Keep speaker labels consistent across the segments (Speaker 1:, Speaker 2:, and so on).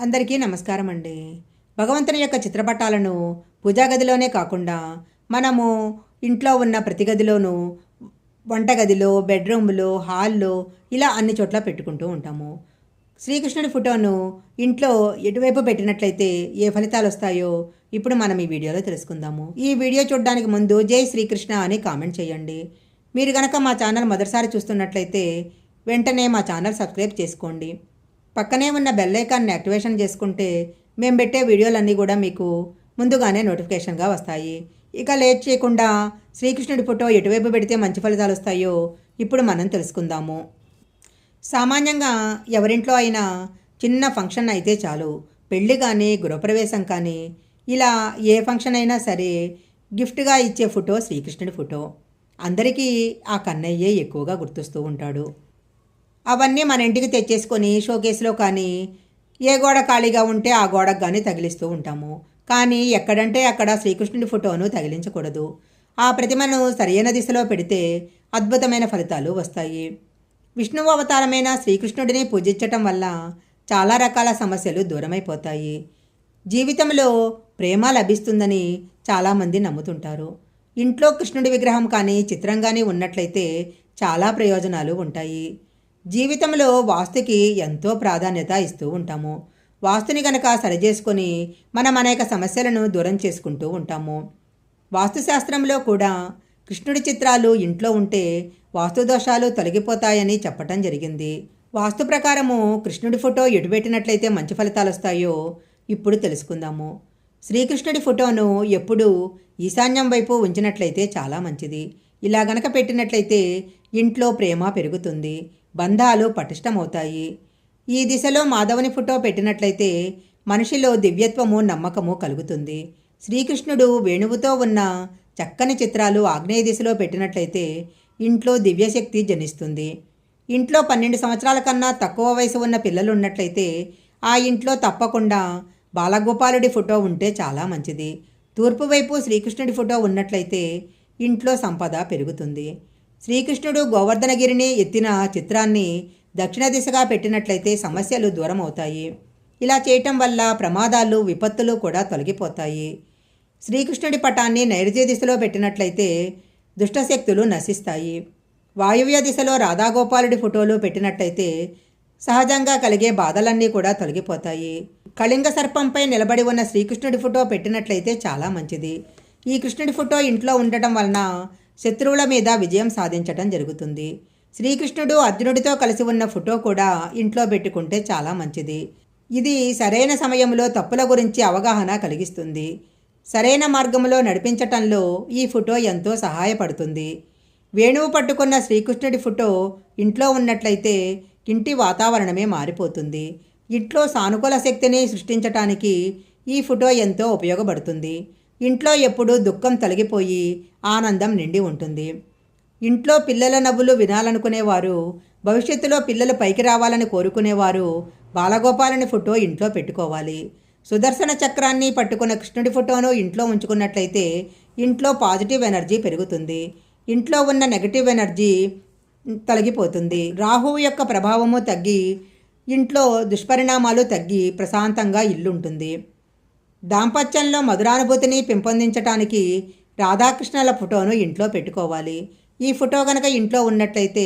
Speaker 1: అందరికీ నమస్కారం అండి. భగవంతుని యొక్క చిత్రపటాలను పూజా గదిలోనే కాకుండా మనము ఇంట్లో ఉన్న ప్రతి గదిలోనూ వంటగదిలో, బెడ్రూమ్లో, హాల్లో ఇలా అన్ని చోట్ల పెట్టుకుంటూ ఉంటాము. శ్రీకృష్ణుడి ఫోటోను ఇంట్లో ఎటువైపు పెట్టినట్లయితే ఏ ఫలితాలు వస్తాయో ఇప్పుడు మనం ఈ వీడియోలో తెలుసుకుందాము. ఈ వీడియో చూడడానికి ముందు జై శ్రీకృష్ణ అని కామెంట్ చేయండి. మీరు గనక మా ఛానల్ మొదటిసారి చూస్తున్నట్లయితే వెంటనే మా ఛానల్ సబ్స్క్రైబ్ చేసుకోండి. పక్కనే ఉన్న బెల్ ఐకాన్ని యాక్టివేషన్ చేసుకుంటే మేము పెట్టే వీడియోలన్నీ కూడా మీకు ముందుగానే నోటిఫికేషన్గా వస్తాయి. ఇక లేట్ చేయకుండా శ్రీకృష్ణుడి ఫోటో ఎటువైపు పెడితే మంచి ఫలితాలు వస్తాయో ఇప్పుడు మనం తెలుసుకుందాము. సామాన్యంగా ఎవరింట్లో అయినా చిన్న ఫంక్షన్ అయితే చాలు, పెళ్ళి కానీ గృహప్రవేశం కానీ ఇలా ఏ ఫంక్షన్ అయినా సరే గిఫ్ట్గా ఇచ్చే ఫోటో శ్రీకృష్ణుడి ఫోటో. అందరికీ ఆ కన్నయ్యే ఎక్కువగా గుర్తొస్తూ ఉంటాడు. అవన్నీ మన ఇంటికి తెచ్చేసుకొని షోకేస్లో కానీ ఏ గోడ ఖాళీగా ఉంటే ఆ గోడకు కానీ తగిలిస్తూ ఉంటాము. కానీ ఎక్కడంటే అక్కడ శ్రీకృష్ణుడి ఫోటోను తగిలించకూడదు. ఆ ప్రతిమను సరైన దిశలో పెడితే అద్భుతమైన ఫలితాలు వస్తాయి. విష్ణువు అవతారమైన శ్రీకృష్ణుడిని పూజించటం వల్ల చాలా రకాల సమస్యలు దూరమైపోతాయి. జీవితంలో ప్రేమ లభిస్తుందని చాలామంది నమ్ముతుంటారు. ఇంట్లో కృష్ణుడి విగ్రహం కానీ చిత్రం కానీ ఉన్నట్లయితే చాలా ప్రయోజనాలు ఉంటాయి. జీవితంలో వాస్తుకి ఎంతో ప్రాధాన్యత ఇస్తూ ఉంటాము. వాస్తుని గనక సరిచేసుకొని మనం అనేక సమస్యలను దూరం చేసుకుంటూ ఉంటాము. వాస్తుశాస్త్రంలో కూడా కృష్ణుడి చిత్రాలు ఇంట్లో ఉంటే వాస్తు దోషాలు తొలగిపోతాయని చెప్పటం జరిగింది. వాస్తు ప్రకారము కృష్ణుడి ఫోటో ఎటు పెట్టినట్లయితే మంచి ఫలితాలు వస్తాయో ఇప్పుడు తెలుసుకుందాము. శ్రీకృష్ణుడి ఫోటోను ఎప్పుడూ ఈశాన్యం వైపు ఉంచినట్లయితే చాలా మంచిది. ఇలా గనక పెట్టినట్లయితే ఇంట్లో ప్రేమ పెరుగుతుంది, బంధాలు పటిష్టమవుతాయి. ఈ దిశలో మాధవుని ఫోటో పెట్టినట్లయితే మనిషిలో దివ్యత్వము, నమ్మకము కలుగుతుంది. శ్రీకృష్ణుడు వేణువుతో ఉన్న చక్కని చిత్రాలు ఆగ్నేయ దిశలో పెట్టినట్లయితే ఇంట్లో దివ్యశక్తి జనిస్తుంది. ఇంట్లో 12 సంవత్సరాల కన్నా తక్కువ వయసు ఉన్న పిల్లలు ఉన్నట్లయితే ఆ ఇంట్లో తప్పకుండా బాలగోపాలుడి ఫోటో ఉంటే చాలా మంచిది. తూర్పు వైపు శ్రీకృష్ణుడి ఫోటో ఉన్నట్లయితే ఇంట్లో సంపద పెరుగుతుంది. శ్రీకృష్ణుడు గోవర్ధనగిరిని ఎత్తిన చిత్రాన్ని దక్షిణ దిశగా పెట్టినట్లయితే సమస్యలు దూరం అవుతాయి. ఇలా చేయటం వల్ల ప్రమాదాలు, విపత్తులు కూడా తొలగిపోతాయి. శ్రీకృష్ణుడి పటాన్ని నైరుతి దిశలో పెట్టినట్లయితే దుష్టశక్తులు నశిస్తాయి. వాయువ్య దిశలో రాధాగోపాలుడి ఫోటోలు పెట్టినట్లయితే సహజంగా కలిగే బాధలన్నీ కూడా తొలగిపోతాయి. కళింగ సర్పంపై నిలబడి ఉన్న శ్రీకృష్ణుడి ఫోటో పెట్టినట్లయితే చాలా మంచిది. ఈ కృష్ణుడి ఫోటో ఇంట్లో ఉండటం వలన శత్రువుల మీద విజయం సాధించటం జరుగుతుంది. శ్రీకృష్ణుడు అర్జునుడితో కలిసి ఉన్న ఫోటో కూడా ఇంట్లో పెట్టుకుంటే చాలా మంచిది. ఇది సరైన సమయంలో తప్పుల గురించి అవగాహన కలిగిస్తుంది. సరైన మార్గంలో నడిపించటంలో ఈ ఫోటో ఎంతో సహాయపడుతుంది. వేణువు పట్టుకున్న శ్రీకృష్ణుడి ఫోటో ఇంట్లో ఉన్నట్లయితే ఇంటి వాతావరణమే మారిపోతుంది. ఇంట్లో సానుకూల శక్తిని సృష్టించటానికి ఈ ఫోటో ఎంతో ఉపయోగపడుతుంది. ఇంట్లో ఎప్పుడూ దుఃఖం తొలగిపోయి ఆనందం నిండి ఉంటుంది. ఇంట్లో పిల్లల నవ్వులు వినాలనుకునేవారు, భవిష్యత్తులో పిల్లలు పైకి రావాలని కోరుకునేవారు బాలగోపాలుని ఫోటో ఇంట్లో పెట్టుకోవాలి. సుదర్శన చక్రాన్ని పట్టుకున్న కృష్ణుడి ఫోటోను ఇంట్లో ఉంచుకున్నట్లయితే ఇంట్లో పాజిటివ్ ఎనర్జీ పెరుగుతుంది. ఇంట్లో ఉన్న నెగటివ్ ఎనర్జీ తొలగిపోతుంది. రాహువు యొక్క ప్రభావము తగ్గి ఇంట్లో దుష్పరిణామాలు తగ్గి ప్రశాంతంగా ఇల్లుంటుంది. దాంపత్యంలో మధురానుభూతిని పెంపొందించడానికి రాధాకృష్ణుల ఫోటోను ఇంట్లో పెట్టుకోవాలి. ఈ ఫోటో కనుక ఇంట్లో ఉన్నట్లయితే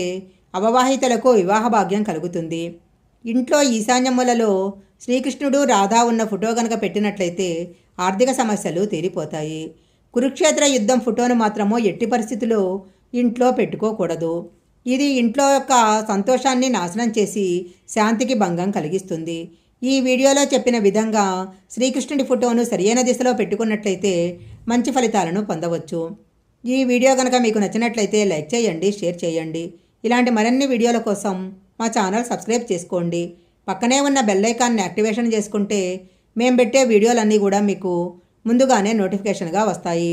Speaker 1: అవివాహితులకు వివాహ భాగ్యం కలుగుతుంది. ఇంట్లో ఈశాన్యములలో శ్రీకృష్ణుడు, రాధా ఉన్న ఫోటో కనుక పెట్టినట్లయితే ఆర్థిక సమస్యలు తీరిపోతాయి. కురుక్షేత్ర యుద్ధం ఫోటోను మాత్రము ఎట్టి పరిస్థితుల్లో ఇంట్లో పెట్టుకోకూడదు. ఇది ఇంట్లో యొక్క సంతోషాన్ని నాశనం చేసి శాంతికి భంగం కలిగిస్తుంది. ఈ వీడియోలో చెప్పిన విధంగా శ్రీకృష్ణుడి ఫోటోను సరైన దిశలో పెట్టుకున్నట్లయితే మంచి ఫలితాలను పొందవచ్చు. ఈ వీడియో కనుక మీకు నచ్చినట్లయితే లైక్ చేయండి, షేర్ చేయండి. ఇలాంటి మరిన్ని వీడియోల కోసం మా ఛానల్ సబ్స్క్రైబ్ చేసుకోండి. పక్కనే ఉన్న బెల్ ఐకాన్ని యాక్టివేషన్ చేసుకుంటే మేము పెట్టే వీడియోలన్నీ కూడా మీకు ముందుగానే నోటిఫికేషన్గా వస్తాయి.